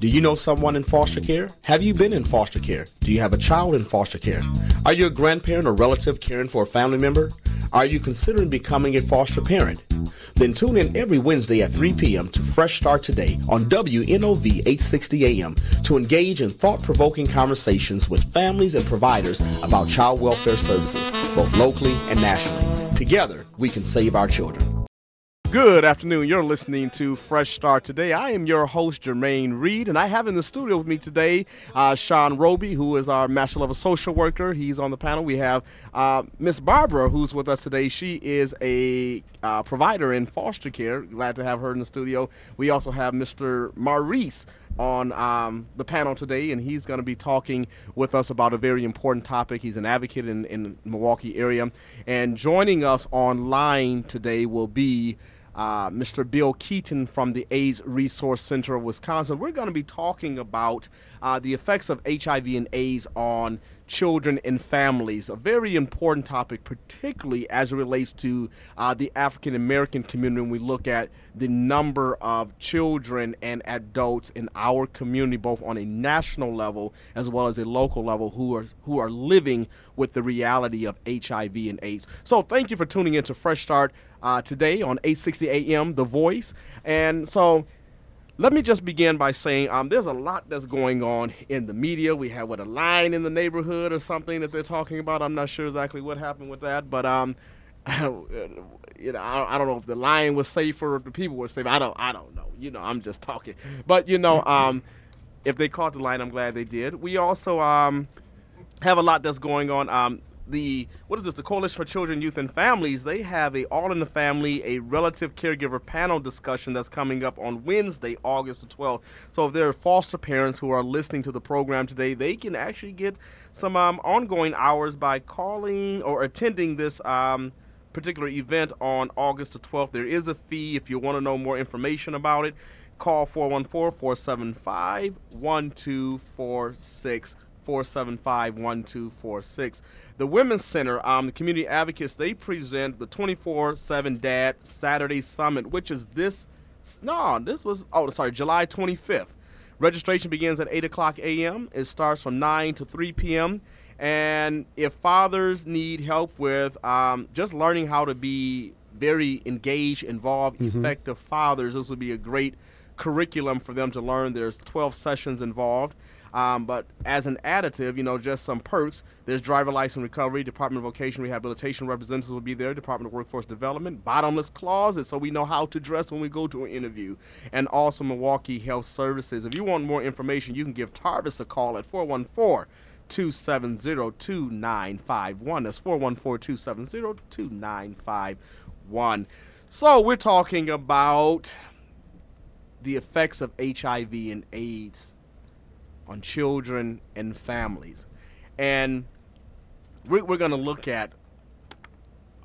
Do you know someone in foster care? Have you been in foster care? Do you have a child in foster care? Are you a grandparent or relative caring for a family member? Are you considering becoming a foster parent? Then tune in every Wednesday at 3 p.m. to Fresh Start Today on WNOV 860 AM to engage in thought-provoking conversations with families and providers about child welfare services, both locally and nationally. Together, we can save our children. Good afternoon. You're listening to Fresh Start Today. I am your host, Jermaine Reed, and I have in the studio with me today Sean Roby, who is our Master Level Social Worker. He's on the panel. We have Miss Barbara, who's with us today. She is a provider in foster care. Glad to have her in the studio. We also have Mr. Maurice on the panel today, and he's going to be talking with us about a very important topic. He's an advocate in the Milwaukee area. And joining us online today will be Mr. Bill Keaton from the AIDS Resource Center of Wisconsin. We're going to be talking about the effects of HIV and AIDS on children and families, a very important topic, particularly as it relates to the African American community when we look at the number of children and adults in our community, both on a national level as well as a local level, who are living with the reality of HIV and AIDS. So thank you for tuning in to Fresh Start today on 860 AM, The Voice. And so let me just begin by saying there's a lot that's going on in the media. We have a line in the neighborhood or something that they're talking about. I'm not sure exactly what happened with that, but I don't know if the line was safe or if the people were safe. I don't know. I'm just talking. But if they caught the line, I'm glad they did. We also have a lot that's going on. The Coalition for Children, Youth, and Families, they have a All in the Family, a relative caregiver panel discussion that's coming up on Wednesday, August the 12th. So if there are foster parents who are listening to the program today, they can actually get some ongoing hours by calling or attending this particular event on August the 12th. There is a fee. If you want to know more information about it, call 414-475-1246. 475-1246. The Women's Center, the community advocates, they present the 24/7 Dad Saturday Summit, which is July 25th. Registration begins at 8 o'clock a.m. It starts from 9 to 3 p.m. And if fathers need help with just learning how to be very engaged, involved, effective fathers, this would be a great curriculum for them to learn. There's 12 sessions involved. But as an additive, just some perks. There's driver license recovery, Department of Vocational Rehabilitation representatives will be there, Department of Workforce Development, bottomless closets so we know how to dress when we go to an interview, and also Milwaukee Health Services. If you want more information, you can give Tarvis a call at 414-270-2951. That's 414-270-2951. So we're talking about the effects of HIV and AIDS on children and families. And we're going to look at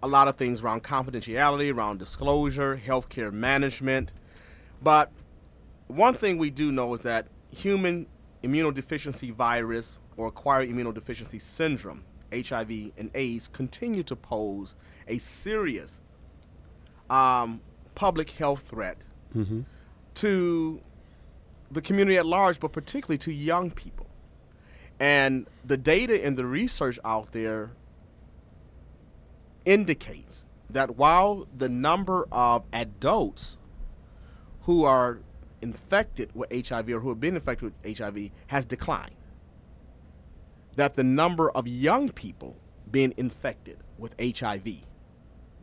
a lot of things around confidentiality, around disclosure, healthcare management. But one thing we do know is that human immunodeficiency virus or acquired immunodeficiency syndrome, HIV and AIDS, continue to pose a serious public health threat to the community at large, but particularly to young people. And the data and the research out there indicates that while the number of adults who are infected with HIV or who have been infected with HIV has declined, that the number of young people being infected with HIV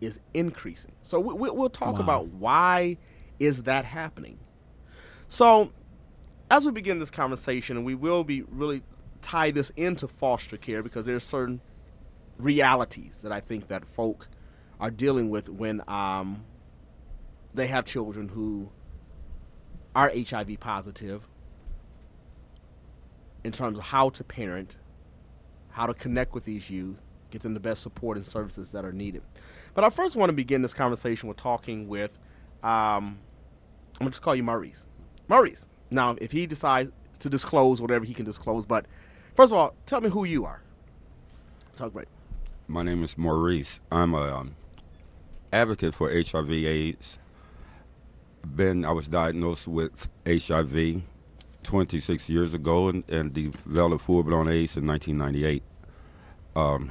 is increasing. So we'll talk about why is that happening. So as we begin this conversation, and we will be really tie this into foster care because there's certain realities that I think that folk are dealing with when they have children who are HIV positive, in terms of how to parent, how to connect with these youth, get them the best support and services that are needed. But I first want to begin this conversation with talking with, I'm going to just call you Maurice. Maurice. Now, if he decides to disclose whatever he can disclose, but first of all, tell me who you are. Talk great. My name is Maurice. I'm a advocate for HIV/AIDS. I was diagnosed with HIV 26 years ago and developed full-blown AIDS in 1998.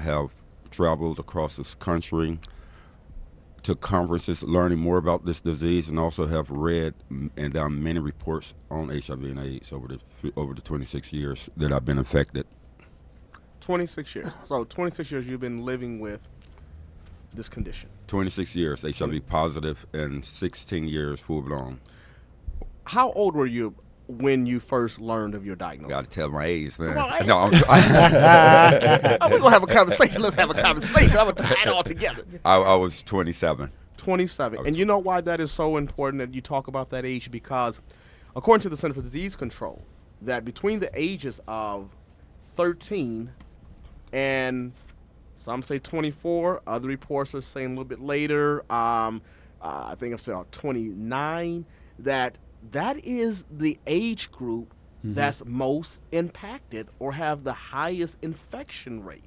Have traveled across this country to conferences learning more about this disease, and also have read and done many reports on HIV and AIDS over the 26 years that I've been infected. 26 years. So 26 years you've been living with this condition. 26 years HIV positive, and 16 years full-blown. How old were you when you first learned of your diagnosis? Got to tell my age, man. Well, No, we're going to have a conversation. Let's have a conversation. I'm going to tie it all together. I was 27. 27. And you know why that is so important that you talk about that age? Because according to the Center for Disease Control, that between the ages of 13 and some say 24, other reports are saying a little bit later, I think it's 29, that is the age group that's most impacted or have the highest infection rate.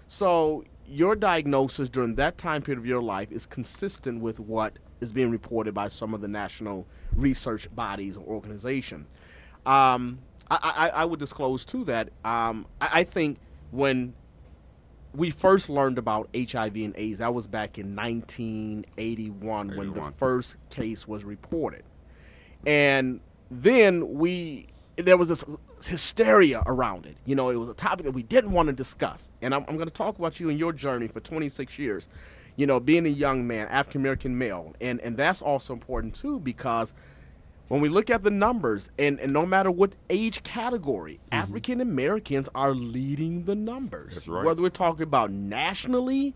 So your diagnosis during that time period of your life is consistent with what is being reported by some of the national research bodies or organizations. I would disclose too that I think when we first learned about HIV and AIDS, that was back in 1981 when the first case was reported. And then there was this hysteria around it. You know, it was a topic that we didn't want to discuss. And I'm going to talk about you and your journey for 26 years, you know, being a young man, African-American male. And that's also important, too, because when we look at the numbers, and no matter what age category, African-Americans are leading the numbers. That's right. Whether we're talking about nationally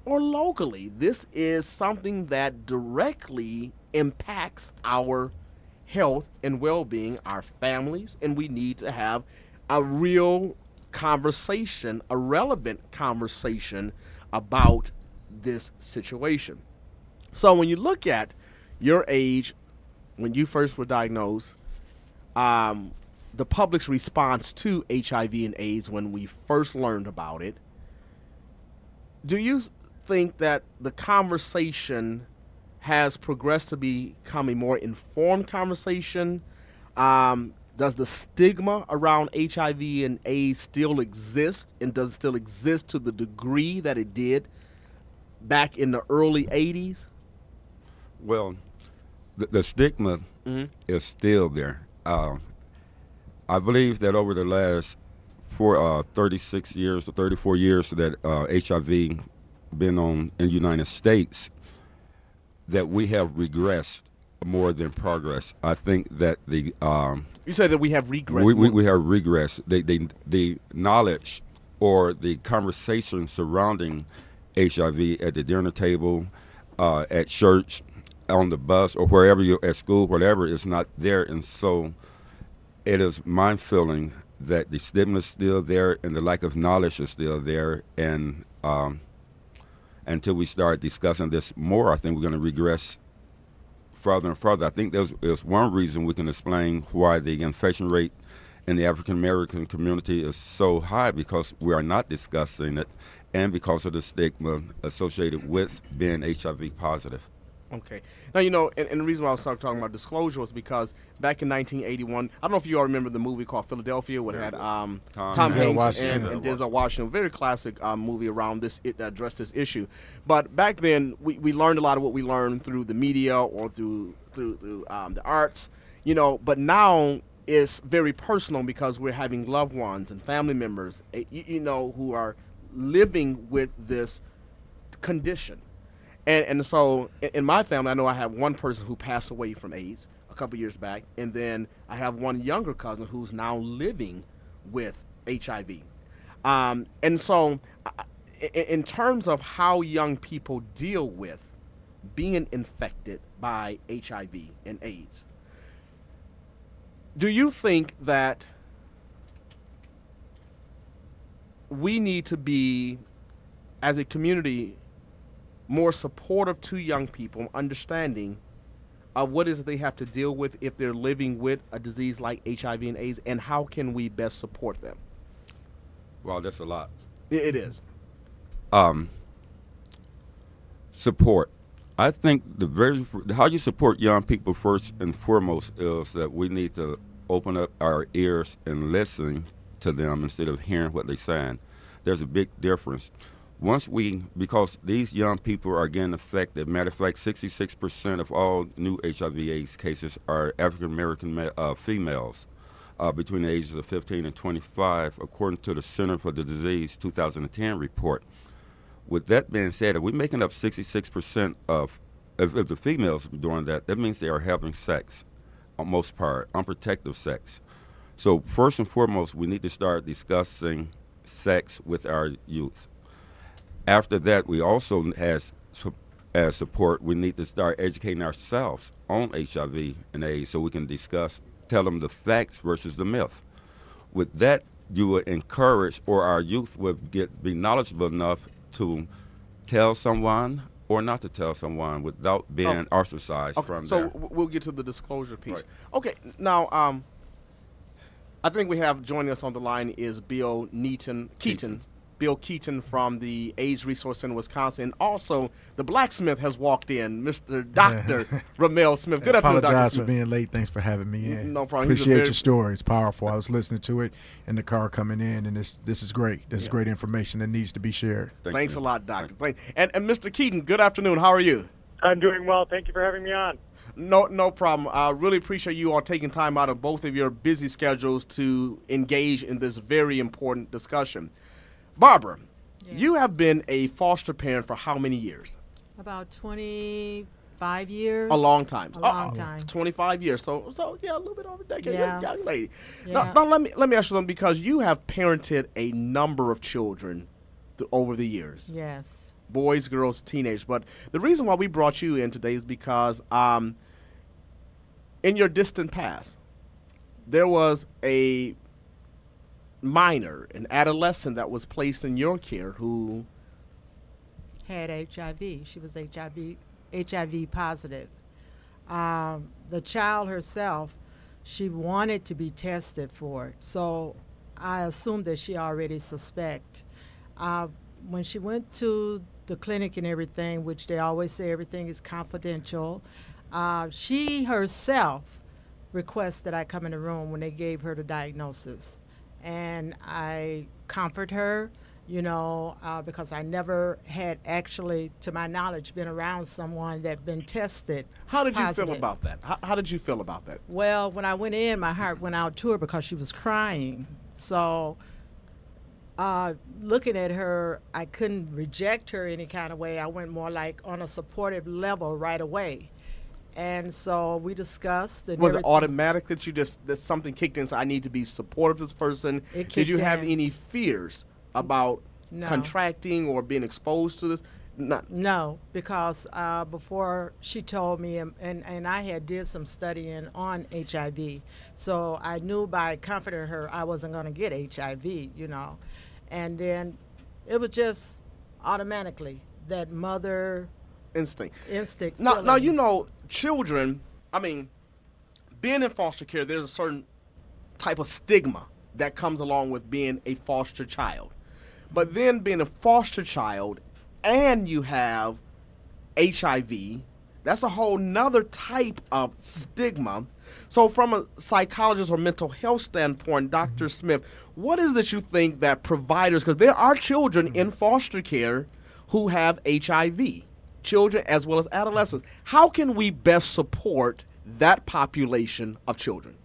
or locally, this is something that directly impacts our health and well-being, our families, and we need to have a real conversation, a relevant conversation about this situation. So when you look at your age, when you first were diagnosed, the public's response to HIV and AIDS when we first learned about it, do you think that the conversation has progressed to become a more informed conversation? Does the stigma around HIV and AIDS still exist, and does it still exist to the degree that it did back in the early 80s? Well, the stigma is still there. I believe that over the last 36 years or 34 years that HIV been in the United States, that we have regressed more than progress. I think that you say that we have regressed. We have regressed. The knowledge or the conversation surrounding HIV at the dinner table, at church, on the bus, or wherever you're at school, whatever, is not there. And so it is my feeling that the stigma is still there and the lack of knowledge is still there. And until we start discussing this more, I think we're going to regress further and further. I think there's one reason we can explain why the infection rate in the African American community is so high, because we are not discussing it, and because of the stigma associated with being HIV positive. Okay. Now, you know, and the reason why I was talking about disclosure was because back in 1981, I don't know if you all remember the movie called Philadelphia, where it had Tom Hanks and Denzel Washington. Very classic movie around this, it addressed this issue. But back then, we learned a lot of what we learned through the media or through the arts, you know. But now it's very personal because we're having loved ones and family members, you know, who are living with this condition. And so in my family, I know I have one person who passed away from AIDS a couple years back, and then I have one younger cousin who's now living with HIV. And so in terms of how young people deal with being infected by HIV and AIDS, do you think that we need to be, as a community, more supportive to young people, understanding of what is it they have to deal with if they're living with a disease like HIV and AIDS, and how can we best support them? Well, that's a lot. It is. Support. I think how you support young people first and foremost is that we need to open up our ears and listen to them instead of hearing what they're saying. There's a big difference. Because these young people are getting affected, matter of fact, 66% of all new HIV/AIDS cases are African American females between the ages of 15 and 25, according to the Center for the Disease 2010 report. With that being said, if we're making up 66% if the females are doing that, that means they are having sex, on most part, unprotected sex. So first and foremost, we need to start discussing sex with our youth. After that, we also, as support, we need to start educating ourselves on HIV and AIDS so we can tell them the facts versus the myth. With that, you will encourage, or our youth will be knowledgeable enough to tell someone or not to tell someone without being ostracized from there. So we'll get to the disclosure piece. Right. Okay, now I think we have joining us on the line is Bill Keaton. Bill Keaton from the AIDS Resource Center, Wisconsin. And also, the blacksmith has walked in, Mr. Dr. Ramel Smith. Good afternoon, Dr. Smith. Apologize for being late. Thanks for having me in. No problem. Appreciate your story. It's powerful. I was listening to it in the car coming in, and this is great. This is great information that needs to be shared. Thanks a lot, Doctor. And Mr. Keaton, good afternoon. How are you? I'm doing well. Thank you for having me on. No problem. I really appreciate you all taking time out of both of your busy schedules to engage in this very important discussion. Barbara, you have been a foster parent for how many years? About 25 years. A long time. A long time. 25 years. So yeah, a little bit over a decade. Yeah. Young lady. Yeah. Now let me ask you something, because you have parented a number of children over the years. Yes. Boys, girls, teenagers. But the reason why we brought you in today is because in your distant past, there was a minor, an adolescent that was placed in your care who had HIV. She was HIV positive. The child herself, she wanted to be tested for it. So I assumed that she already suspect. When she went to the clinic and everything, which they always say everything is confidential, she herself requested I come in the room when they gave her the diagnosis. And I comfort her, because I never had actually, to my knowledge, been around someone that been tested. How did you positive. feel about that? How did you feel about that? Well, when I went in, my heart went out to her because she was crying. So looking at her, I couldn't reject her any kind of way. I went more like on a supportive level right away. And so we discussed. And was it automatic that something kicked in, so I need to be supportive of this person? Did you have any fears about contracting or being exposed to this? No, because before she told me, and I did some studying on HIV, so I knew by comforting her I wasn't going to get HIV, And then it was just automatically that mother instinct. Now, children, being in foster care, there's a certain type of stigma that comes along with being a foster child. But then being a foster child and you have HIV, that's a whole nother type of stigma. So from a psychologist or mental health standpoint, Dr. Smith, what is it you think that providers, because there are children in foster care who have HIV, children as well as adolescents. How can we best support that population of children?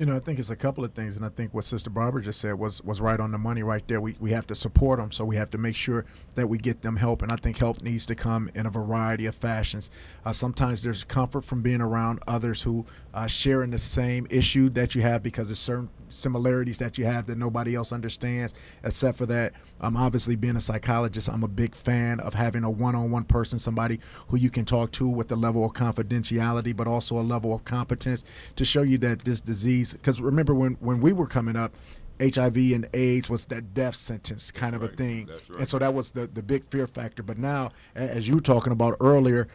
I think it's a couple of things, and I think what Sister Barbara just said was right on the money right there. We have to support them, so we have to make sure that we get them help, and I think help needs to come in a variety of fashions. Sometimes there's comfort from being around others who share in the same issue that you have, because there's certain similarities that you have that nobody else understands, except for that. Obviously, being a psychologist, I'm a big fan of having a one-on-one person, somebody who you can talk to with a level of confidentiality, but also a level of competence to show you that this disease, because remember when we were coming up, HIV and AIDS was that death sentence kind of a thing. That's right. And so that was the big fear factor. But now, as you were talking about earlier,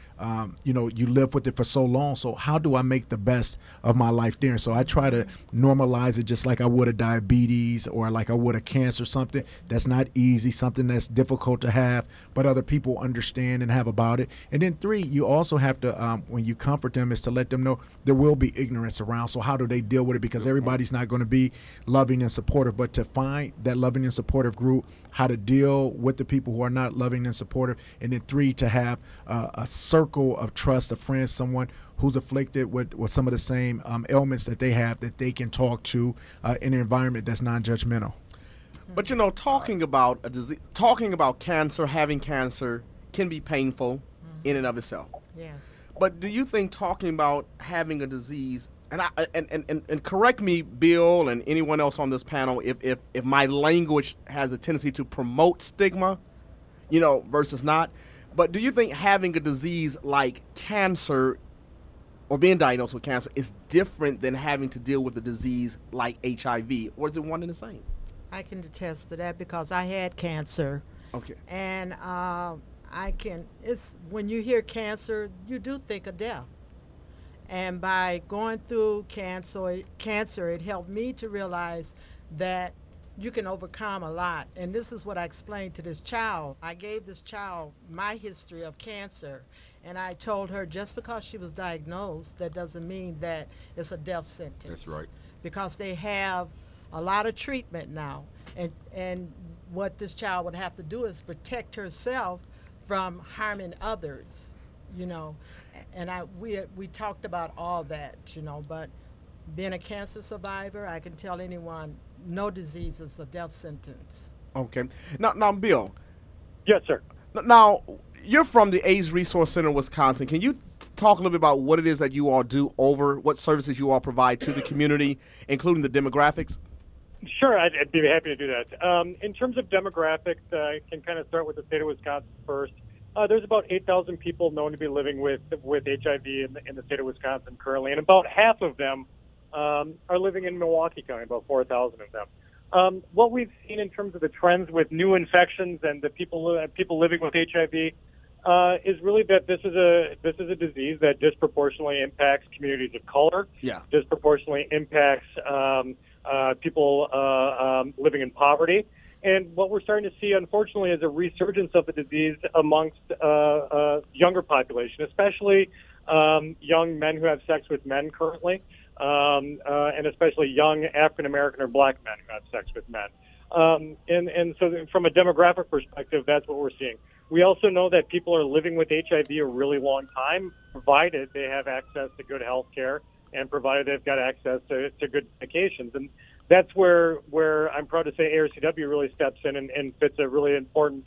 you know, you live with it for so long. So how do I make the best of my life there? So I try to normalize it just like I would a diabetes or like I would a cancer, something that's not easy, something that's difficult to have, but other people understand and have about it. And then 3, you also have to, when you comfort them, is to let them know there will be ignorance around. So how do they deal with it? Because everybody's not going to be loving and supportive, but to find that loving and supportive group, how to deal with the people who are not loving and supportive. And then 3, to have a circle of trust, a friend, someone who's afflicted with some of the same ailments that they have, that they can talk to in an environment that's non-judgmental. But, you know, talking about a disease, talking about cancer, having cancer can be painful in and of itself. Yes. But do you think talking about having a disease, and correct me, Bill, and anyone else on this panel, if my language has a tendency to promote stigma, you know, versus not, but do you think having a disease like cancer or being diagnosed with cancer is different than having to deal with a disease like HIV, or is it one and the same? I can attest to that because I had cancer. Okay. And it's when you hear cancer, you do think of death. And by going through cancer, it helped me to realize that you can overcome a lot. And this is what I explained to this child. I gave this child my history of cancer, and I told her just because she was diagnosed, that doesn't mean that it's a death sentence. That's right. Because they have a lot of treatment now. And what this child would have to do is protect herself from harming others, you know. And we talked about all that, you know, but being a cancer survivor, I can tell anyone no disease is a death sentence. Okay. Now, Bill. Yes, sir. Now, you're from the A.I.D.S Resource Center, Wisconsin. Can you talk a little bit about what it is that you all do what services you all provide to the community, including the demographics? Sure, I'd be happy to do that. In terms of demographics, I can kind of start with the state of Wisconsin first. There's about 8,000 people known to be living with HIV in the state of Wisconsin currently, and about half of them are living in Milwaukee County, about 4,000 of them. What we've seen in terms of the trends with new infections and the people living with HIV is really that this is a disease that disproportionately impacts communities of color. Yeah. Disproportionately impacts people living in poverty. And what we're starting to see, unfortunately, is a resurgence of the disease amongst younger population, especially young men who have sex with men currently, and especially young African-American or black men who have sex with men. And so from a demographic perspective, that's what we're seeing. We also know that people are living with HIV a really long time, provided they have access to good health care and provided they've got access to good medications. And that's where I'm proud to say ARCW really steps in and fits a really important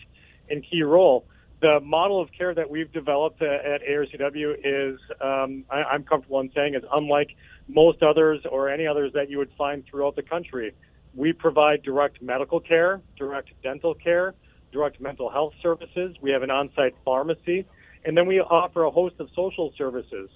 and key role. The model of care that we've developed at ARCW is, I'm comfortable in saying, is unlike most others or any others that you would find throughout the country. We provide direct medical care, direct dental care, direct mental health services. We have an on-site pharmacy. And then we offer a host of social services,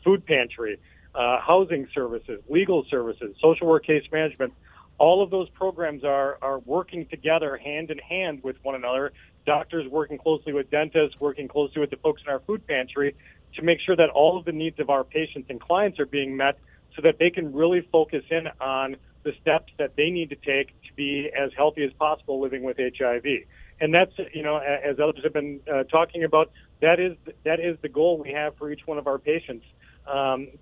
food pantry, housing services, legal services, social work case management. All of those programs are working together hand in hand with one another. Doctors working closely with dentists, working closely with the folks in our food pantry to make sure that all of the needs of our patients and clients are being met so that they can really focus in on the steps that they need to take to be as healthy as possible living with HIV. And that's, you know, as others have been talking about, that is the goal we have for each one of our patients.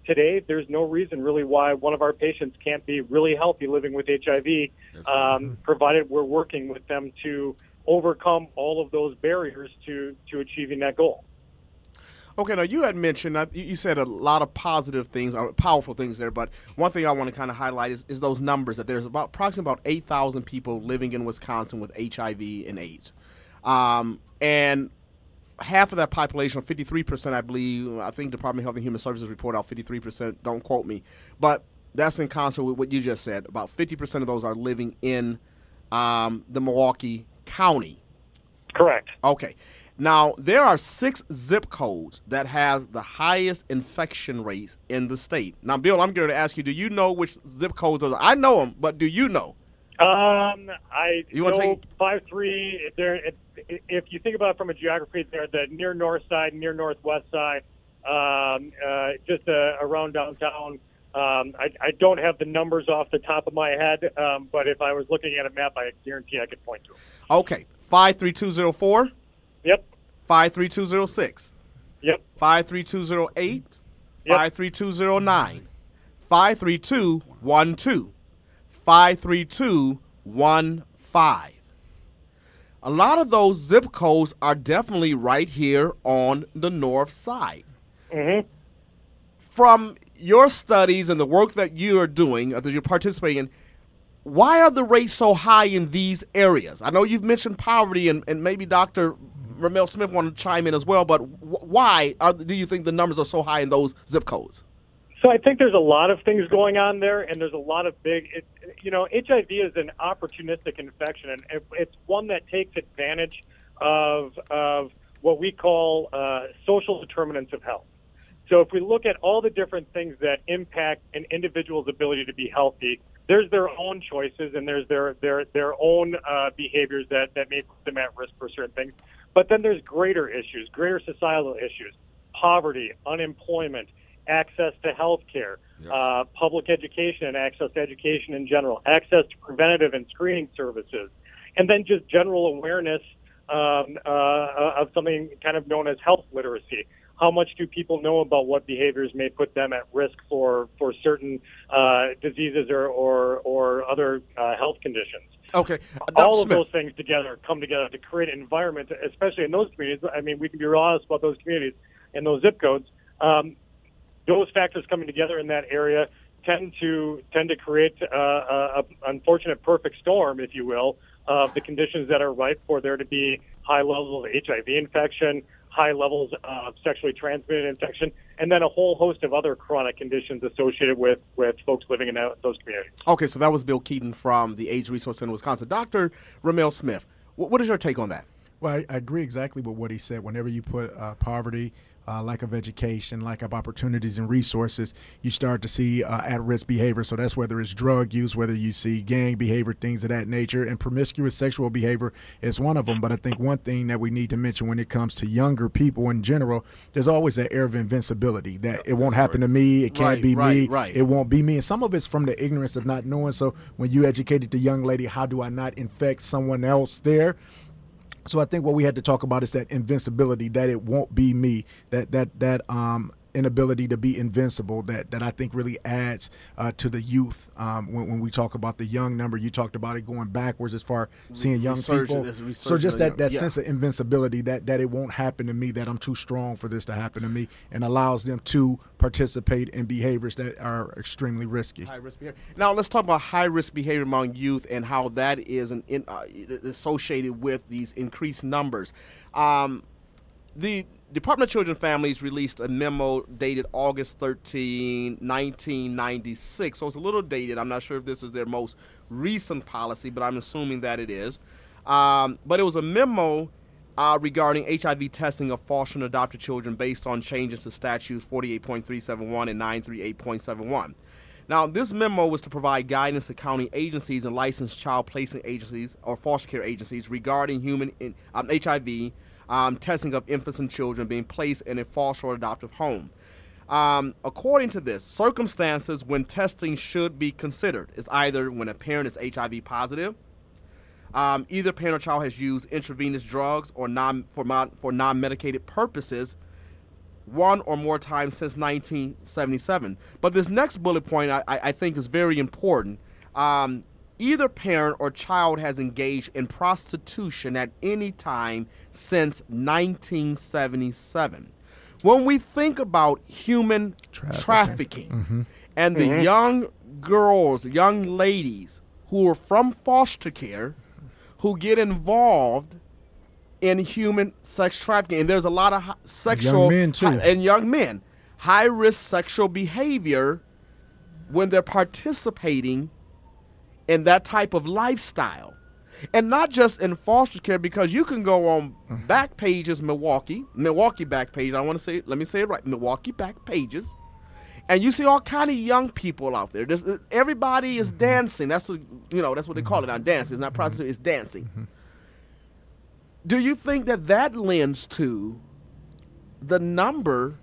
Today, there's no reason really why one of our patients can't be really healthy living with HIV, provided we're working with them to overcome all of those barriers to achieving that goal. Okay, now you had mentioned, you said a lot of positive things, powerful things there, but one thing I want to kind of highlight is those numbers, that there's approximately 8,000 people living in Wisconsin with HIV and AIDS. And half of that population, 53%, I believe, I think Department of Health and Human Services report out 53%, don't quote me, but that's in concert with what you just said. About 50% of those are living in the Milwaukee County. Correct. Okay. Now, there are 6 zip codes that have the highest infection rates in the state. Now, Bill, I'm going to ask you, do you know which zip codes are? I know them, but do you know? You want to take 5-3. If you think about it from a geography, they're the near north side, near northwest side, just around downtown. I don't have the numbers off the top of my head, but if I was looking at a map, I guarantee I could point to them. Okay, 53204. Yep. 53206. Yep. 53208. Yep. 53209. 53212. 53215. A lot of those zip codes are definitely right here on the north side. Mm-hmm. From your studies and the work that you are doing, that you're participating in, why are the rates so high in these areas? I know you've mentioned poverty, and maybe Dr. Ramel Smith wanted to chime in as well, but why do you think the numbers are so high in those zip codes? So I think there's a lot of things going on there, and there's a lot of HIV is an opportunistic infection, and it's one that takes advantage of what we call social determinants of health. So if we look at all the different things that impact an individual's ability to be healthy, there's their own choices and there's their own behaviors that may put them at risk for certain things. But then there's greater issues, greater societal issues, poverty, unemployment, access to health care, yes, public education and access to education in general, access to preventative and screening services, and then just general awareness of something kind of known as health literacy. How much do people know about what behaviors may put them at risk for certain diseases or other health conditions? Okay. All of those things come together to create an environment, especially in those communities. I mean, we can be real honest about those communities and those zip codes. Those factors coming together in that area tend to create a unfortunate perfect storm, if you will, of the conditions that are ripe for there to be high levels of HIV infection, high levels of sexually transmitted infection, and then a whole host of other chronic conditions associated with folks living in those communities. Okay, so that was Bill Keaton from the AIDS Resource Center in Wisconsin. Dr. Ramel Smith, what is your take on that? Well, I agree exactly with what he said. Whenever you put poverty, lack of education, lack of opportunities and resources, you start to see at-risk behavior. So that's whether it's drug use, whether you see gang behavior, things of that nature, and promiscuous sexual behavior is one of them. But I think one thing that we need to mention when it comes to younger people in general, there's always that air of invincibility that it won't happen to me, it can't be me, it won't be me. And some of it's from the ignorance of not knowing. So when you educated the young lady, how do I not infect someone else there? So I think what we had to talk about is that invincibility, that it won't be me, that inability to be invincible, that I think really adds to the youth. When we talk about the young number, you talked about it going backwards as far as seeing young people. So just that sense of invincibility, that it won't happen to me, that I'm too strong for this to happen to me, and allows them to participate in behaviors that are extremely risky. High-risk behavior. Now let's talk about high-risk behavior among youth and how that is associated with these increased numbers. The Department of Children and Families released a memo dated August 13, 1996. So it's a little dated. I'm not sure if this is their most recent policy, but I'm assuming that it is. But it was a memo regarding HIV testing of foster and adopted children based on changes to statutes 48.371 and 938.71. Now, this memo was to provide guidance to county agencies and licensed child placement agencies or foster care agencies regarding HIV testing of infants and children being placed in a foster or adoptive home. According to this, circumstances when testing should be considered is either when a parent is HIV positive, either parent or child has used intravenous drugs or for non-medicated purposes one or more times since 1977. But this next bullet point I think is very important. Either parent or child has engaged in prostitution at any time since 1977. When we think about human trafficking and the young girls, young ladies who are from foster care who get involved in human sex trafficking, and there's a lot of sexual young men too. And young men, high-risk sexual behavior when they're participating in that type of lifestyle. And not just in foster care, because you can go on back pages, Milwaukee back page, let me say it right, Milwaukee back pages, And you see all kind of young people out there. Everybody is dancing. That's what they call it now. Dancing. It's not prostitution. It's dancing. Do you think that lends to the number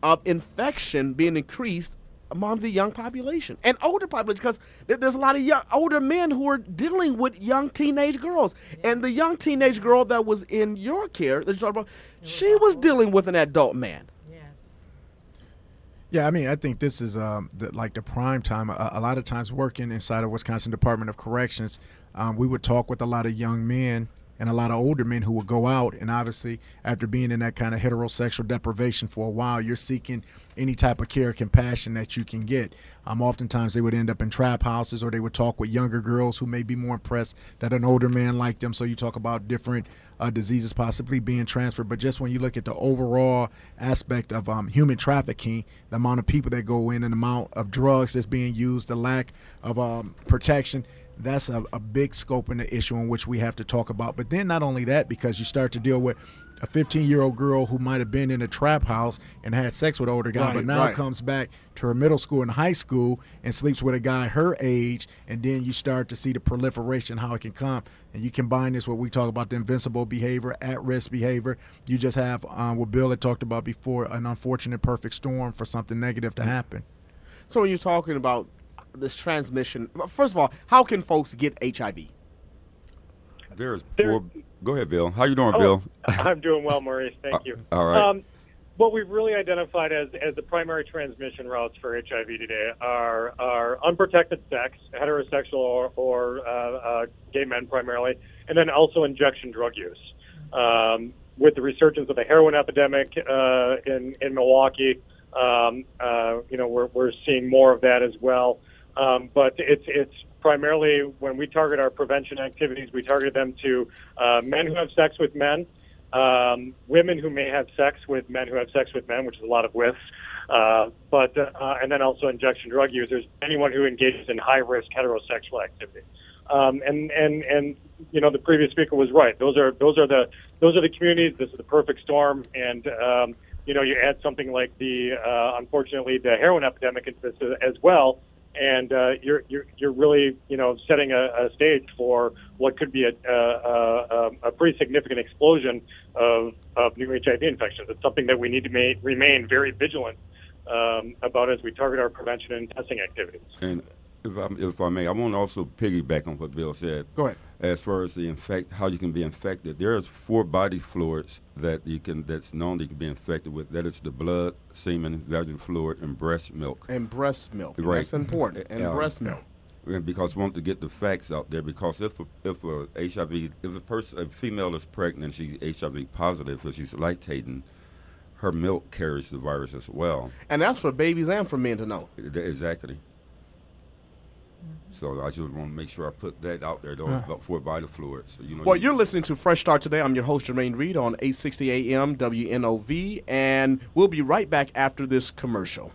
of infection being increased among the young population and older population? Because there's a lot of older men who are dealing with young teenage girls. And the young teenage girl that was in your care that you talked about, she was dealing with an adult man. Yeah, I mean, I think this is like the prime time. A lot of times working inside of Wisconsin Department of Corrections, we would talk with a lot of young men and a lot of older men who would go out, and obviously after being in that kind of heterosexual deprivation for a while, you're seeking any type of care, compassion that you can get. Oftentimes they would end up in trap houses, or they would talk with younger girls who may be more impressed that an older man liked them. So you talk about different diseases possibly being transferred. But just when you look at the overall aspect of human trafficking, the amount of people that go in and the amount of drugs that's being used, the lack of protection, that's a big scope in the issue in which we have to talk about. But then not only that, because you start to deal with a 15-year-old girl who might have been in a trap house and had sex with an older guy, but now comes back to her middle school and high school and sleeps with a guy her age, and then you start to see the proliferation, how it can come. And you combine this with what we talk about, the invincible behavior, at-risk behavior. You just have what Bill had talked about before, an unfortunate perfect storm for something negative to happen. So when you're talking about this transmission, first of all, how can folks get HIV? Go ahead, Bill. How you doing, Bill? I'm doing well, Maurice. Thank you. All right. What we've really identified as the primary transmission routes for HIV today are unprotected sex, heterosexual or gay men primarily, and then also injection drug use. With the resurgence of the heroin epidemic in Milwaukee, we're seeing more of that as well. But it's primarily, when we target our prevention activities, we target them to men who have sex with men, women who may have sex with men who have sex with men, which is a lot of whiffs, and then also injection drug users, anyone who engages in high-risk heterosexual activity. And the previous speaker was right. Those are the communities. This is the perfect storm, and you add something like unfortunately the heroin epidemic into this as well. And you're really setting a stage for what could be a pretty significant explosion of new HIV infections. It's something that we need to remain very vigilant about as we target our prevention and testing activities. And if I may, I want to also piggyback on what Bill said. Go ahead. As far as how you can be infected, there's 4 body fluids that's known that you can be infected with. That is the blood, semen, vaginal fluid, and breast milk. And breast milk. Right. That's important. And breast milk. Because we want to get the facts out there. Because if a female is pregnant, she's HIV positive, or she's lactating, her milk carries the virus as well. And that's for babies and for men to know. Exactly. So I just want to make sure I put that out there, about 4 body fluids. So, well, you're listening to Fresh Start Today. I'm your host, Jermaine Reed, on 860 AM WNOV, and we'll be right back after this commercial.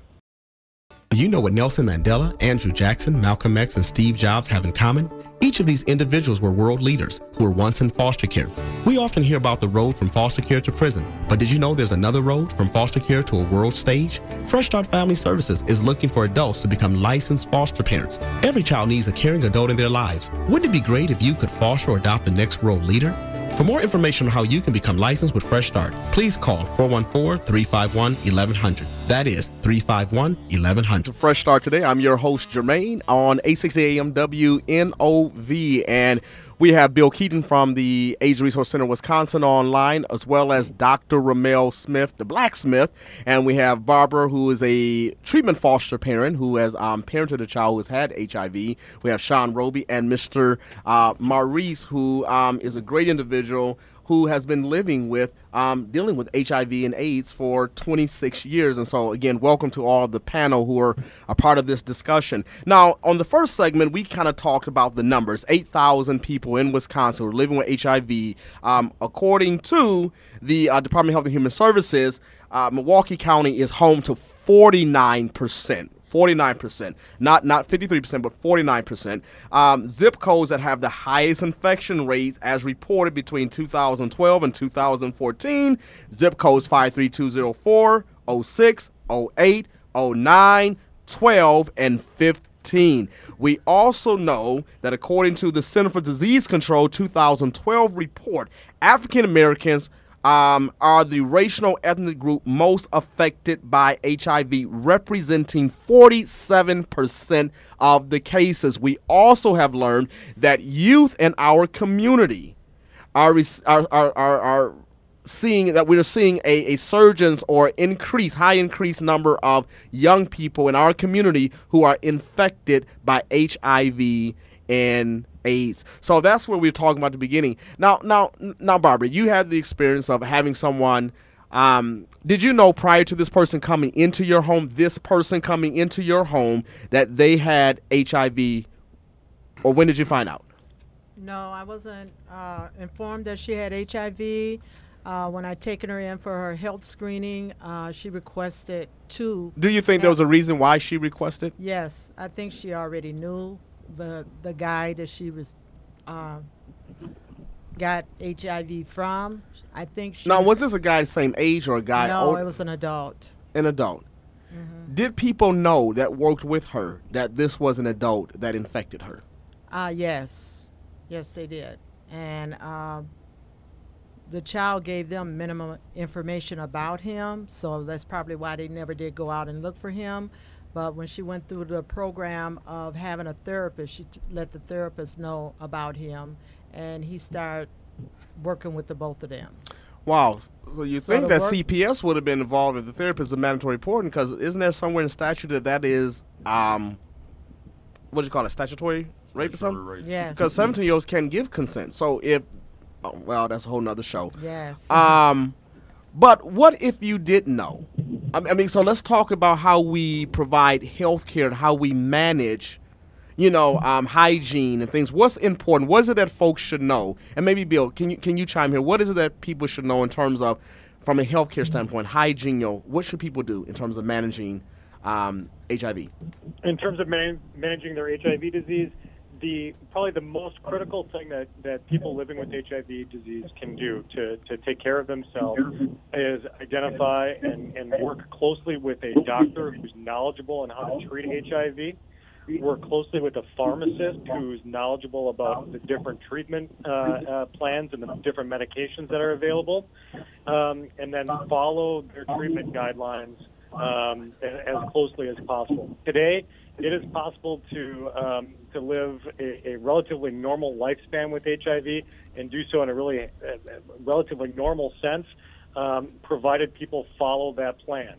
Do you know what Nelson Mandela, Andrew Jackson, Malcolm X, and Steve Jobs have in common? Each of these individuals were world leaders who were once in foster care. We often hear about the road from foster care to prison, but did you know there's another road from foster care to a world stage? Fresh Start Family Services is looking for adults to become licensed foster parents. Every child needs a caring adult in their lives. Wouldn't it be great if you could foster or adopt the next world leader? For more information on how you can become licensed with Fresh Start, please call 414-351-1100. That is 351-1100. Fresh Start Today. I'm your host, Jermaine, on 860 AM WNOV. And we have Bill Keaton from the AIDS Resource Center Wisconsin online, as well as Dr. Ramel Smith, the blacksmith. And we have Barbara, who is a treatment foster parent who has parented a child who has had HIV. We have Sean Roby and Mr. Maurice, who is a great individual who has been living with, dealing with HIV and AIDS for 26 years. And so, again, welcome to all of the panel who are a part of this discussion. Now, on the first segment, we kind of talked about the numbers. 8,000 people in Wisconsin who are living with HIV. According to the Department of Health and Human Services, Milwaukee County is home to 49%. 49%, not 53%, but 49%. Zip codes that have the highest infection rates as reported between 2012 and 2014. Zip codes 53204, 06, 08, 9, 12, and 15. We also know that according to the Center for Disease Control 2012 report, African Americans are the racial ethnic group most affected by HIV, representing 47% of the cases. We also have learned that youth in our community are seeing that we're seeing a surgence or high increased number of young people in our community who are infected by HIV and AIDS. So that's what we were talking about at the beginning. Now, Barbara, you had the experience of having someone. Did you know prior to this person coming into your home, that they had HIV, or when did you find out? No, I wasn't informed that she had HIV. When I taken her in for her health screening, she requested to. Do you think there was a reason why she requested? Yes, I think she already knew the guy that she was got HIV from. I think she. Now, was this a guy the same age or a guy? No, it was an adult. An adult. Mm-hmm. Did people know that worked with her that this was an adult that infected her? Yes, they did, and the child gave them minimum information about him, so that's probably why they never did go out and look for him. But when she went through the program of having a therapist, she let the therapist know about him, and he started working with the both of them. Wow. So you think that CPS would have been involved if the therapist is a mandatory reporting? Because isn't there somewhere in statute that is, what do you call it, statutory rape or something? Rape. Yes. Because 17-year-olds can give consent. So if, well, that's a whole nother show. Yes. But what if you didn't know? I mean, so let's talk about how we provide health care and how we manage, hygiene and things. What's important? What is it that folks should know? And maybe, Bill, can you chime here? What is it that people should know in terms of, from a healthcare standpoint, hygiene? What should people do in terms of managing HIV? In terms of managing their HIV disease, probably the most critical thing that people living with HIV disease can do to take care of themselves is identify and work closely with a doctor who's knowledgeable on how to treat HIV, work closely with a pharmacist who's knowledgeable about the different treatment plans and the different medications that are available, and then follow their treatment guidelines as closely as possible. Today, it is possible to live a relatively normal lifespan with HIV and do so in a really relatively normal sense, provided people follow that plan.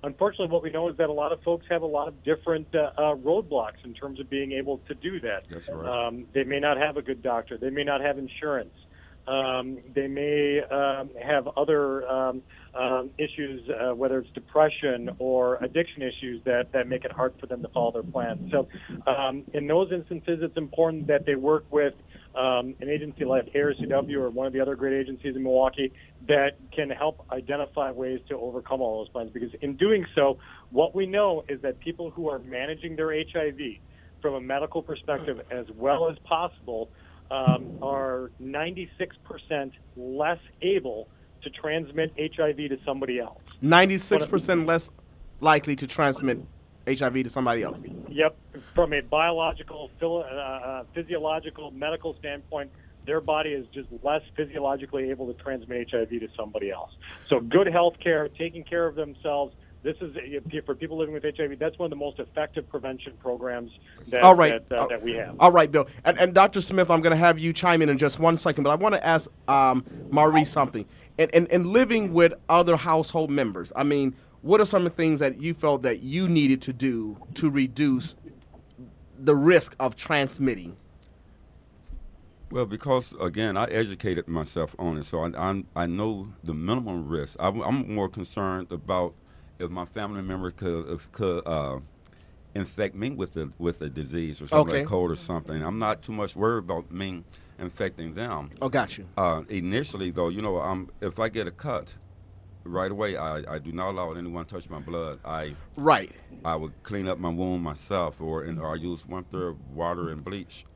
Unfortunately, what we know is that a lot of folks have a lot of different roadblocks in terms of being able to do that. That's right. They may not have a good doctor. They may not have insurance. They may have other issues, whether it's depression or addiction issues that make it hard for them to follow their plan. So in those instances, it's important that they work with an agency like ARCW or one of the other great agencies in Milwaukee that can help identify ways to overcome all those plans. Because in doing so, what we know is that people who are managing their HIV from a medical perspective as well as possible are 96% less able to transmit HIV to somebody else. 96% less likely to transmit HIV to somebody else. Yep. From a biological, physiological, medical standpoint, their body is just less physiologically able to transmit HIV to somebody else. So good health care, taking care of themselves, this is, for people living with HIV, that's one of the most effective prevention programs that we have. All right, Bill. And Dr. Smith, I'm going to have you chime in just 1 second, but I want to ask Maurice something. And living with other household members, I mean, what are some of the things that you felt that you needed to do to reduce the risk of transmitting? Well, because, again, I educated myself on it, so I know the minimum risk. I'm more concerned about if my family member could infect me with the disease or something like cold or something. I'm not too much worried about me infecting them. Oh, got you. Initially, though, if I get a cut, right away, I do not allow anyone to touch my blood. I would clean up my wound myself, or I use 1/3 water and bleach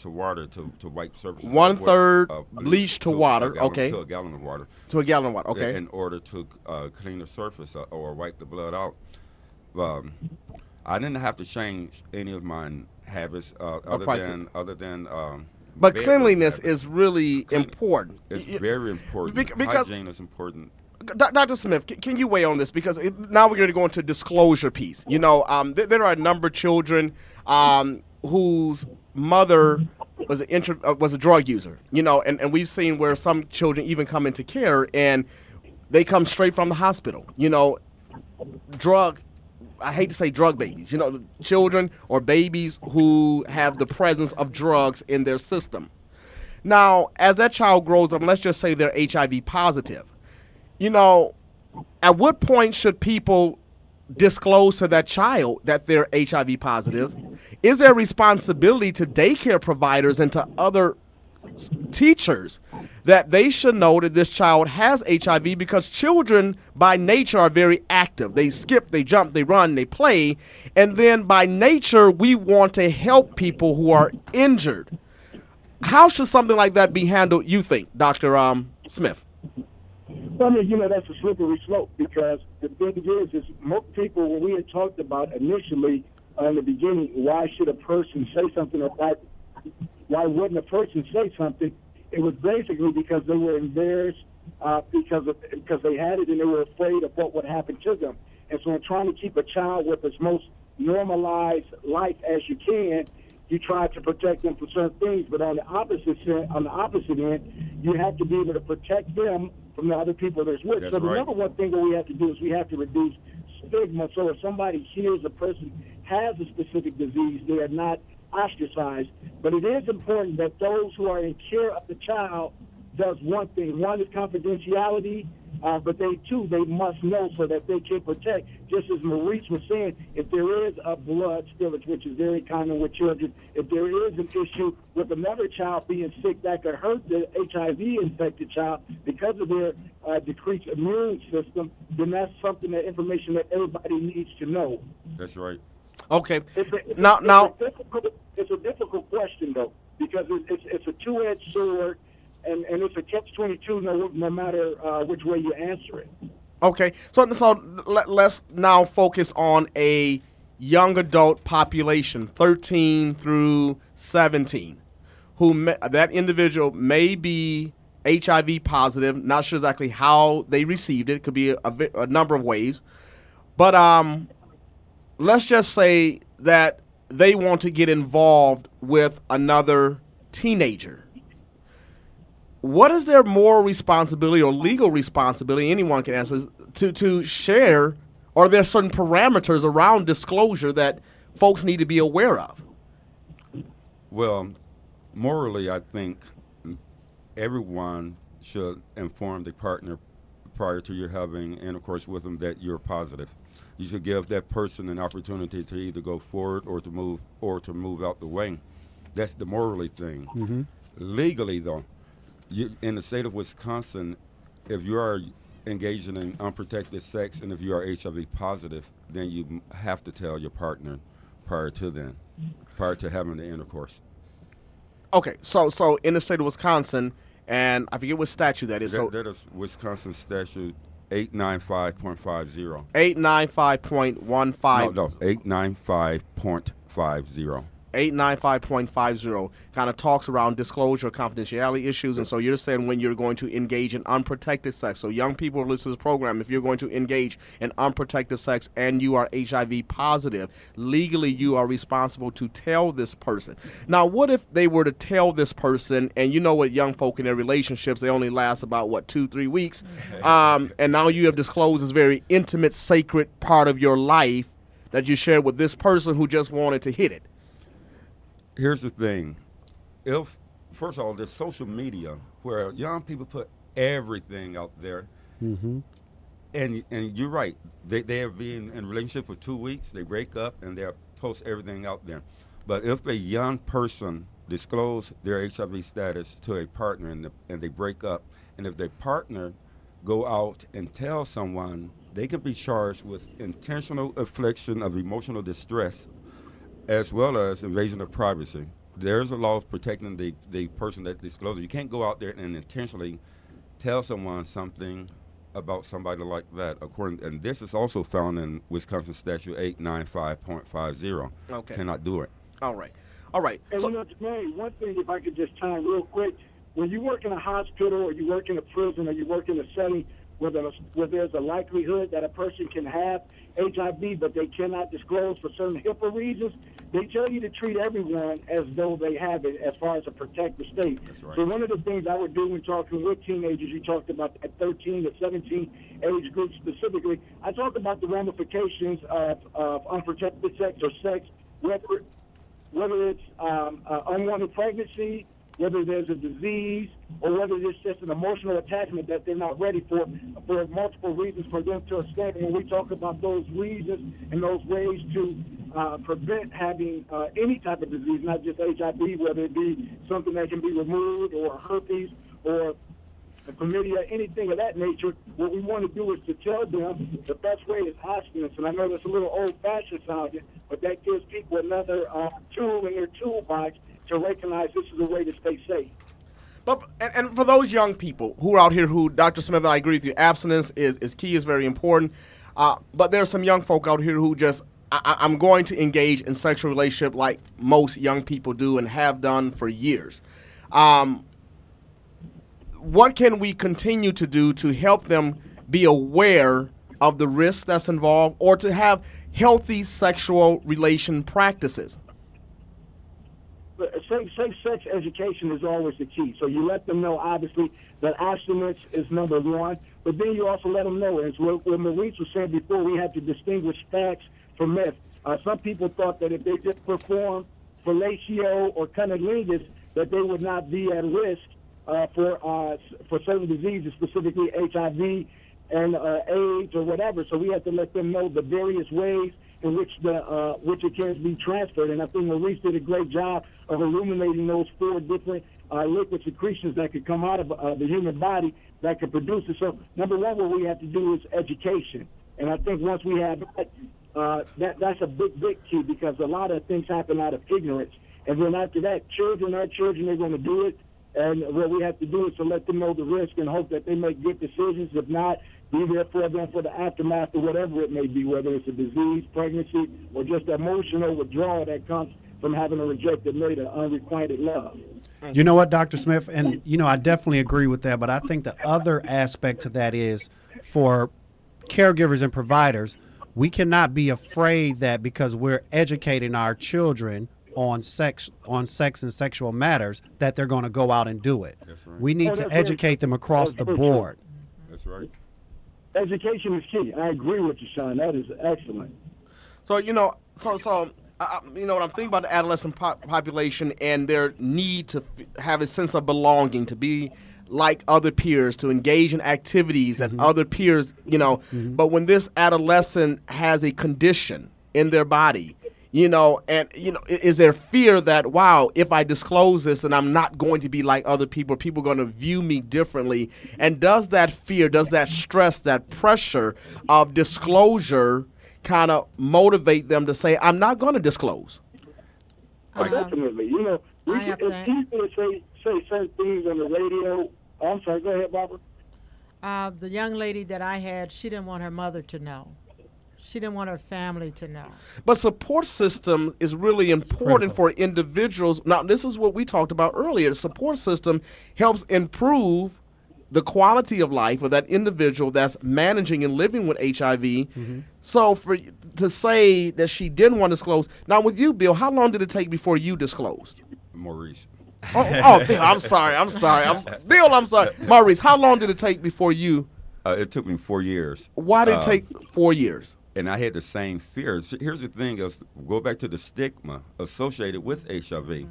to water to wipe surfaces. 1/3 bleach to water, to a gallon of water. To a gallon of water, okay. In order to clean the surface or wipe the blood out. I didn't have to change any of my habits other than. But bedroom cleanliness habits. is really important. It's very important. Because hygiene is important. Dr. Smith, can you weigh on this? Because now we're going to go into disclosure piece. You know, there are a number of children whose mother was a drug user. You know, and we've seen where some children even come into care and they come straight from the hospital. You know, I hate to say drug babies. You know, children or babies who have the presence of drugs in their system. Now, as that child grows up, let's just say they're HIV positive. You know, at what point should people disclose to that child that they're HIV positive? Is there a responsibility to daycare providers and to other teachers that they should know that this child has HIV? Because children by nature are very active. They skip, they jump, they run, they play. And then by nature, we want to help people who are injured. How should something like that be handled, you think, Dr. Smith? I mean, you know, that's a slippery slope, because the thing is most people, when we had talked about initially in the beginning, why should a person say something, or why wouldn't a person say something? It was basically because they were embarrassed because they had it and they were afraid of what would happen to them. And so in trying to keep a child with as most normalized life as you can, you try to protect them from certain things. But on the opposite end, you have to be able to protect them from the other people that's with. That's so the right. number one thing that we have to do is we have to reduce stigma. So if somebody hears a person has a specific disease, they are not ostracized. But it is important that those who are in care of the child does one thing. One is confidentiality, but they must know so that they can protect. Just as Maurice was saying, if there is a blood spillage, which is very common with children, if there is an issue with another child being sick that could hurt the HIV-infected child because of their decreased immune system, then that's information that everybody needs to know. That's right. Okay. It's a difficult question, though, because it's a two-edged sword, and it's a catch-22 no matter which way you answer it. Okay, so let's now focus on a young adult population, 13 through 17, that individual may be HIV positive. Not sure exactly how they received it. It could be a number of ways, but let's just say that they want to get involved with another teenager. What is their moral responsibility or legal responsibility, anyone can answer, to share, or are there certain parameters around disclosure that folks need to be aware of? Well, morally, I think everyone should inform the partner prior to you having intercourse with them that you're positive. You should give that person an opportunity to either go forward or to move out the way. That's the morally thing. Mm-hmm. Legally, though, in the state of Wisconsin, if you are engaging in unprotected sex and if you are HIV positive, then you have to tell your partner prior to having the intercourse. Okay, so in the state of Wisconsin, and I forget what statute that is. That is Wisconsin statute 895.50. 895.15. No, 895.50. 895.50 kind of talks around disclosure, confidentiality issues, and so you're saying when you're going to engage in unprotected sex. So young people listen to this program, if you're going to engage in unprotected sex and you are HIV positive, legally you are responsible to tell this person. Now, what if they were to tell this person, and you know what young folk in their relationships, they only last about, 2-3 weeks, and now you have disclosed this very intimate, sacred part of your life that you shared with this person who just wanted to hit it. Here's the thing. First of all, there's social media where young people put everything out there. Mm-hmm. And you're right. They have been in a relationship for 2 weeks. They break up and they post everything out there. But if a young person disclose their HIV status to a partner and they break up, and if their partner go out and tell someone, they can be charged with intentional infliction of emotional distress as well as invasion of privacy. There's a law protecting the person that discloses. You can't go out there and intentionally tell someone something about somebody like that. And this is also found in Wisconsin Statute 895.50. Okay. Cannot do it. All right. All right. And So, Jermaine, one thing, if I could just chime real quick, when you work in a hospital or you work in a prison or you work in a setting where there's a likelihood that a person can have HIV, but they cannot disclose for certain HIPAA reasons, they tell you to treat everyone as though they have it as far as a protective state. That's right. So one of the things I would do when talking with teenagers, you talked about that 13 to 17 age group specifically, I talked about the ramifications of unprotected sex or sex, whether it's unwanted pregnancy, whether there's a disease, or whether it's just an emotional attachment that they're not ready for multiple reasons for them to abstain. When we talk about those reasons and those ways to prevent having any type of disease, not just HIV, whether it be something that can be removed or herpes or chlamydia, anything of that nature, what we want to do is to tell them the best way is abstinence. And I know that's a little old-fashioned sounding, but that gives people another tool in their toolbox to recognize this is a way to stay safe. but and for those young people who are out here, who Dr. Smith and I agree with you, abstinence is key, is very important. But there are some young folk out here who just, I'm going to engage in sexual relationship like most young people do and have done for years. What can we continue to do to help them be aware of the risk that's involved, or to have healthy sexual relation practices? Safe sex education is always the key. So you let them know, obviously, that abstinence is number one, but then you also let them know, as what Maurice was saying before, we have to distinguish facts from myth. Some people thought that if they just perform fellatio or cunnilingus, that they would not be at risk for certain diseases, specifically HIV and AIDS or whatever. So we have to let them know the various ways in which it can be transferred. And I think Maurice did a great job of illuminating those 4 different liquid secretions that could come out of the human body that could produce it. So number one, what we have to do is education. And I think once we have that's a big key, because a lot of things happen out of ignorance. And then after that, our children are going to do it. And what we have to do is to let them know the risk and hope that they make good decisions. If not, be there for them for the aftermath or whatever it may be, whether it's a disease, pregnancy, or just emotional withdrawal that comes from having a rejected mate or unrequited love. You know what, Dr. Smith? And, I definitely agree with that. But I think the other aspect to that is, for caregivers and providers, we cannot be afraid that because we're educating our children on sex and sexual matters, that they're going to go out and do it. That's right. We need to educate them across the board. That's right. Education is key. I agree with you, Sean. That is excellent. So, when I'm thinking about the adolescent population and their need to have a sense of belonging, to be like other peers, to engage in activities that other peers, but when this adolescent has a condition in their body, is there fear that, wow, if I disclose this, then I'm not going to be like other people are going to view me differently? And does that fear, does that stress, that pressure of disclosure kind of motivate them to say, I'm not going to disclose? Definitely. It's easy to say certain things on the radio. Oh, I'm sorry, go ahead, Barbara. The young lady that I had, she didn't want her mother to know. She didn't want her family to know. But support system is really important for individuals. Now, this is what we talked about earlier. The support system helps improve the quality of life of that individual that's managing and living with HIV. So to say that she didn't want to disclose. Now, with you, Bill, how long did it take before you disclosed? Maurice. Bill, I'm sorry. Bill, I'm sorry. Maurice, how long did it take before you? It took me 4 years. Why did it take 4 years? And I had the same fears. Here's the thing, go back to the stigma associated with HIV.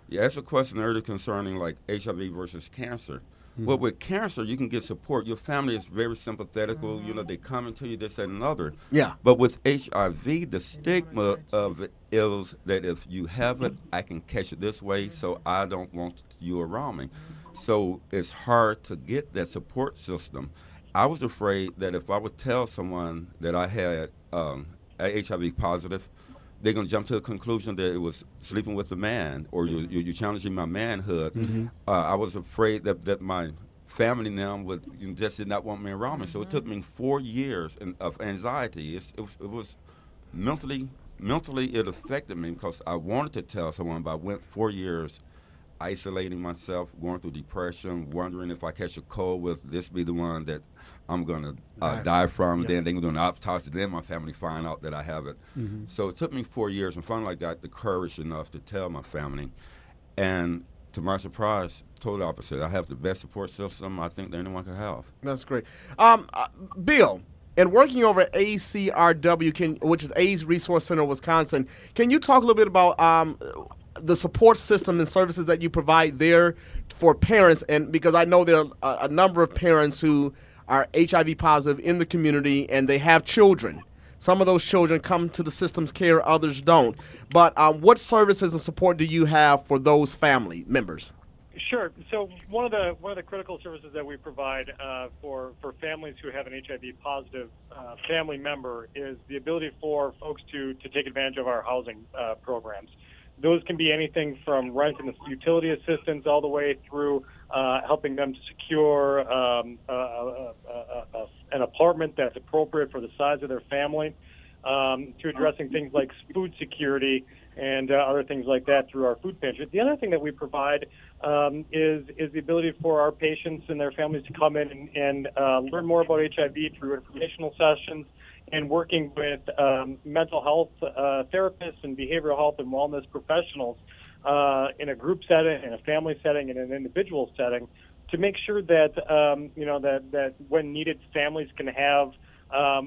You asked a question earlier concerning like HIV versus cancer. Well, with cancer, you can get support. Your family is very sympathetical. They come into you, this and another. Yeah. But with HIV, the stigma of it is that if you have it, I can catch it this way, so I don't want you around me. So it's hard to get that support system. I was afraid that if I would tell someone that I had HIV positive, they're going to jump to a conclusion that it was sleeping with a man or you're challenging my manhood. I was afraid that my family now just did not want me around me. So it took me 4 years of anxiety. It was mentally it affected me because I wanted to tell someone, but I went 4 years isolating myself, going through depression, wondering if I catch a cold, will this be the one that I'm going to die from? Then they're doing an autopsy. Then my family find out that I have it. So it took me 4 years, and finally I got the courage enough to tell my family. And to my surprise, total opposite. I have the best support system I think that anyone could have. That's great. Bill, and working over at ACRW, which is AIDS Resource Center, Wisconsin, can you talk a little bit about the support system and services that you provide there for parents? And because I know there are a number of parents who are HIV positive in the community and they have children. Some of those children come to the system's care, others don't. But what services and support do you have for those family members? Sure. So one of the critical services that we provide for families who have an HIV positive family member is the ability for folks to take advantage of our housing programs. Those can be anything from rent and utility assistance all the way through helping them to secure an apartment that's appropriate for the size of their family, to addressing things like food security and other things like that through our food pantry. The other thing that we provide is the ability for our patients and their families to come in and learn more about HIV through informational sessions and working with mental health therapists and behavioral health and wellness professionals in a group setting, in a family setting, in an individual setting, to make sure that that when needed, families can have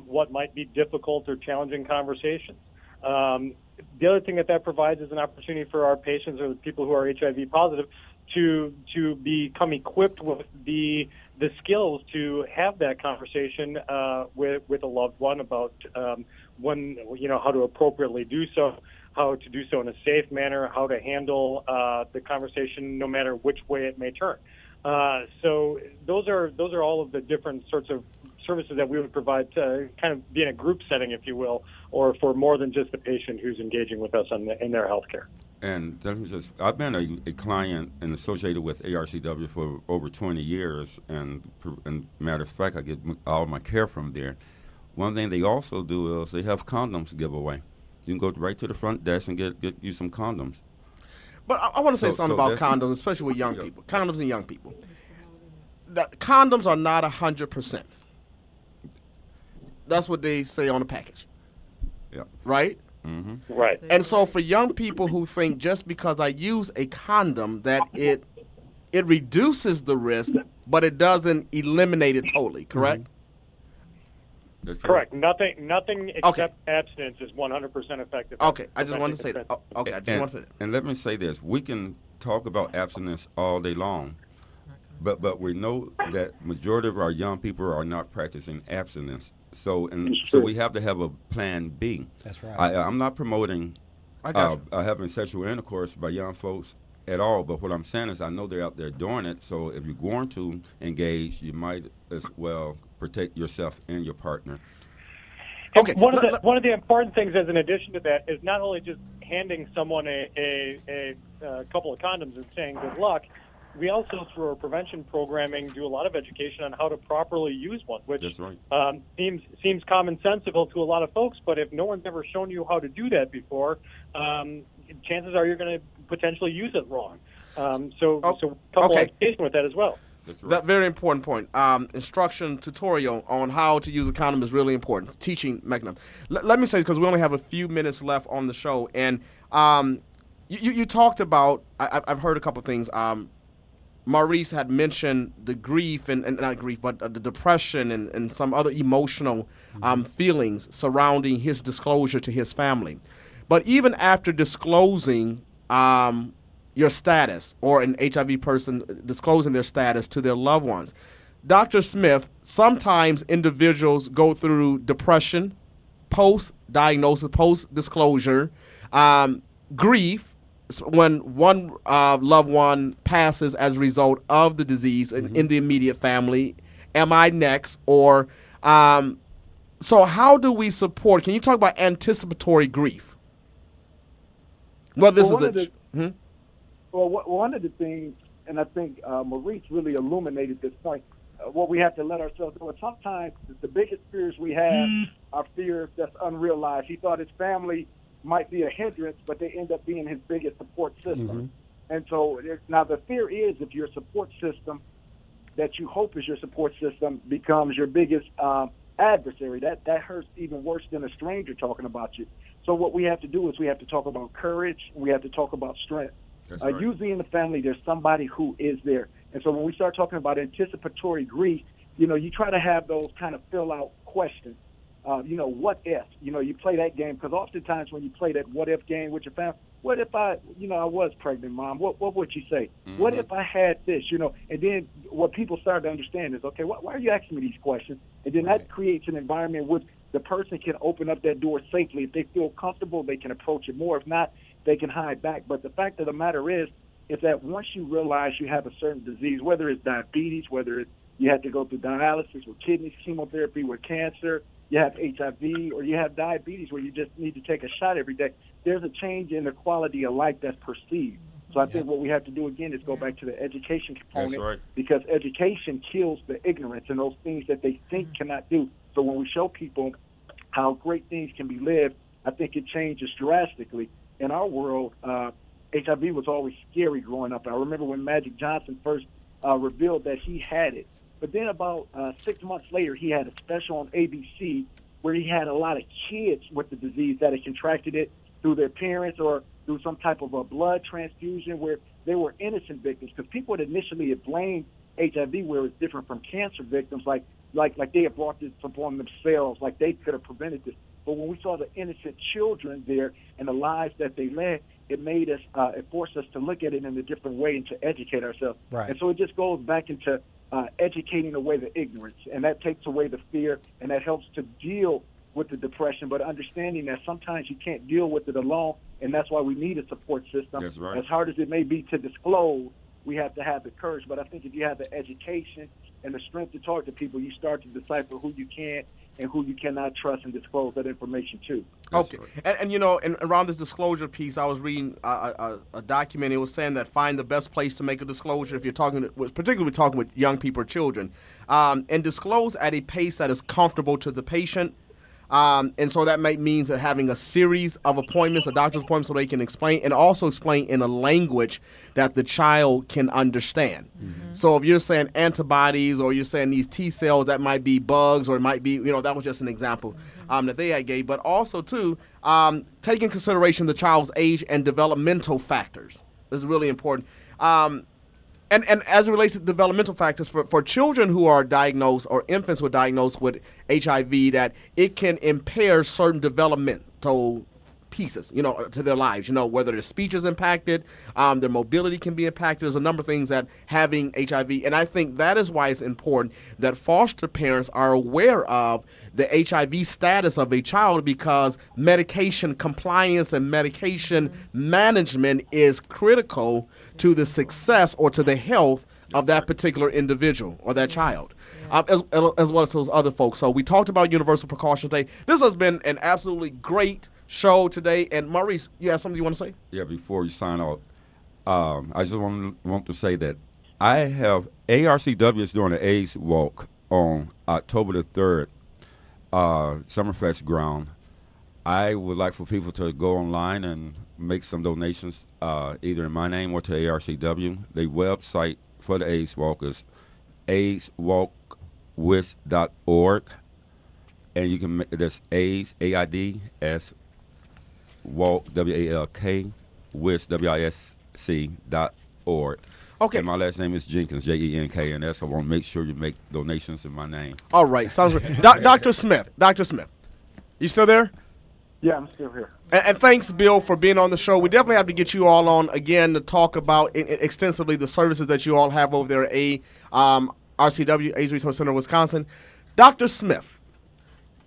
what might be difficult or challenging conversations. The other thing that provides is an opportunity for our patients or the people who are HIV positive to become equipped with the skills to have that conversation with a loved one about when how to appropriately do so, how to do so in a safe manner, how to handle the conversation no matter which way it may turn. So those are all of the different sorts of services that we would provide to kind of be in a group setting, if you will, or for more than just the patient who's engaging with us in their health care. And I've been a client and associated with ARCW for over 20 years, and matter of fact, I get all my care from there. One thing they also do is they have condoms giveaway. You can go right to the front desk and get you some condoms. But I want to say something about condoms, especially with young people. Condoms and young people. Condoms are not 100%. That's what they say on the package. Yeah. Right? Mm-hmm. Right. And so for young people who think just because I use a condom that it reduces the risk, but it doesn't eliminate it totally, correct? That's correct. Nothing except abstinence is 100% effective. Okay, I just wanted to say that. Okay, I just want to say that. And let me say this: we can talk about abstinence all day long, but we know that majority of our young people are not practicing abstinence. So we have to have a plan B. That's right. I'm not promoting having sexual intercourse by young folks at all, but what I'm saying is I know they're out there doing it. So if you're going to engage, you might as well protect yourself and your partner. Okay. One of the important things, as an addition to that, is not only just handing someone a couple of condoms and saying good luck. We also, through our prevention programming, do a lot of education on how to properly use one, which That's right. Seems commonsensical to a lot of folks. But if no one's ever shown you how to do that before, chances are you're going to potentially use it wrong. So a couple education with that as well. That's right. That very important point. Instruction tutorial on how to use a condom is really important. Teaching mechanism. Let me say, because we only have a few minutes left on the show, and you talked about. I've heard a couple of things. Maurice had mentioned the grief and not grief, but the depression and some other emotional feelings surrounding his disclosure to his family. But even after disclosing your status, or an HIV person disclosing their status to their loved ones, Dr. Smith, sometimes individuals go through depression, post-diagnosis, post-disclosure, grief, when one loved one passes as a result of the disease in the immediate family. Am I next? Or so how do we support? Can you talk about anticipatory grief? Well, this is Well, one of the things and I think Maurice really illuminated this point. What we have to let ourselves know. Sometimes the biggest fears we have are fears that's unrealized. He thought his family might be a hindrance, but they end up being his biggest support system. And so now the fear is if your support system that you hope is your support system becomes your biggest adversary, that hurts even worse than a stranger talking about you. So what we have to do is we have to talk about courage, and we have to talk about strength. Right. Usually in the family, there's somebody who is there. And so when we start talking about anticipatory grief, you try to have those kind of fill-out questions. What if? You play that game, because oftentimes when you play that what if game with your family, what if I was pregnant, Mom? What would you say? What if I had this? And then what people start to understand is, okay, why are you asking me these questions? And then that creates an environment which the person can open up that door safely. If they feel comfortable, they can approach it more. If not, they can hide back. But the fact of the matter is that once you realize you have a certain disease, whether it's diabetes, whether it's you have to go through dialysis with kidneys, chemotherapy with cancer, you have HIV, or you have diabetes where you just need to take a shot every day, there's a change in the quality of life that's perceived. So I think what we have to do, again, is go back to the education component. That's right. Because education kills the ignorance and those things that they think cannot do. So when we show people how great things can be lived, I think it changes drastically. In our world, HIV was always scary growing up. I remember when Magic Johnson first revealed that he had it. But then about 6 months later, he had a special on ABC where he had a lot of kids with the disease that had contracted it through their parents or through some type of a blood transfusion where they were innocent victims. Because people had initially had blamed HIV where it's different from cancer victims, like they had brought this upon themselves, like they could have prevented this. But when we saw the innocent children there and the lives that they led, it made us, it forced us to look at it in a different way and to educate ourselves. Right. And so it just goes back into educating away the ignorance, and that takes away the fear, and that helps to deal with the depression, but understanding that sometimes you can't deal with it alone, and that's why we need a support system. That's right. As hard as it may be to disclose, we have to have the courage. But I think if you have the education and the strength to talk to people, you start to decipher who you can and who you cannot trust and disclose that information to. Okay. Right. And around this disclosure piece, I was reading a document. It was saying that find the best place to make a disclosure if you're particularly talking with young people or children, and disclose at a pace that is comfortable to the patient. And so that might mean that having a series of appointments, a doctor's appointment, so they can explain, and also explain in a language that the child can understand. Mm-hmm. So if you're saying antibodies or you're saying these T cells, that might be bugs, or it might be, that was just an example that they had gave. But also, too, taking consideration the child's age and developmental factors. This is really important. And as it relates to developmental factors, for children who are diagnosed or infants who are diagnosed with HIV, that it can impair certain developmental pieces, to their lives, whether their speech is impacted, their mobility can be impacted. There's a number of things that having HIV, and I think that is why it's important that foster parents are aware of the HIV status of a child, because medication compliance and medication management is critical to the success or to the health of that particular individual or that child. As well as those other folks. So we talked about Universal Precaution Day. This has been an absolutely great show today. And Maurice, you have something you want to say? Yeah, before you sign off, I just want to say that I have ARCW is doing an AIDS walk on October the 3rd, Summerfest ground. I would like for people to go online and make some donations, either in my name or to ARCW. The website for the AIDS walk is AIDSwalkwith.org, and you can that's AIDS A.I.D.S. walk WALK with WISC.org. Okay. And my last name is Jenkins, JENKNS. I want to make sure you make donations in my name. All right, sounds good. Dr. Smith, you still there? Yeah, I'm still here. And thanks, Bill, for being on the show. We definitely have to get you all on again to talk about extensively the services that you all have over there at RCW, AIDS Resource Center, Wisconsin. Dr. Smith,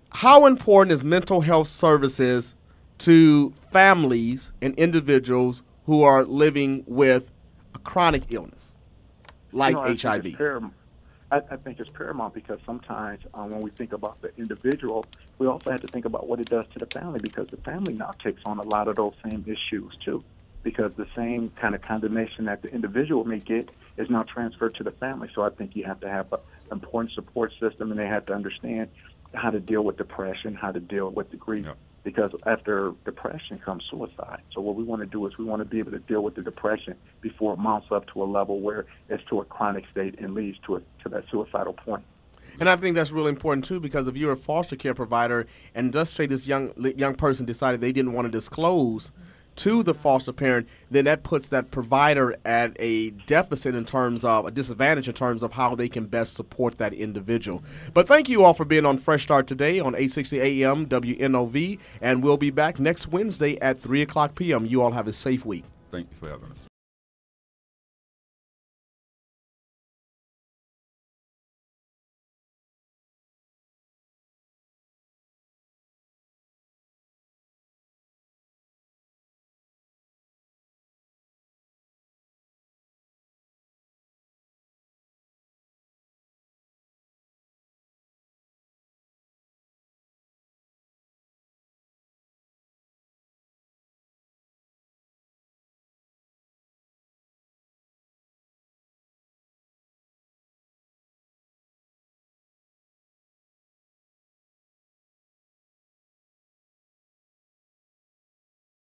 how important is mental health services to families and individuals who are living with a chronic illness like HIV? I think it's paramount because sometimes when we think about the individual, we also have to think about what it does to the family, because the family now takes on a lot of those same issues too. because the same kind of condemnation that the individual may get is now transferred to the family. So I think you have to have an important support system, and they have to understand how to deal with depression, how to deal with the grief. Yep. Because after depression comes suicide. So what we want to do is we want to be able to deal with the depression before it mounts up to a level where it's to a chronic state and leads to that suicidal point. And I think that's really important, too, because if you're a foster care provider and just say this young person decided they didn't want to disclose to the foster parent, then that puts that provider at a deficit in terms of a disadvantage in terms of how they can best support that individual. But thank you all for being on Fresh Start today on 860 AM WNOV, and we'll be back next Wednesday at 3 o'clock p.m. You all have a safe week. Thank you for having us.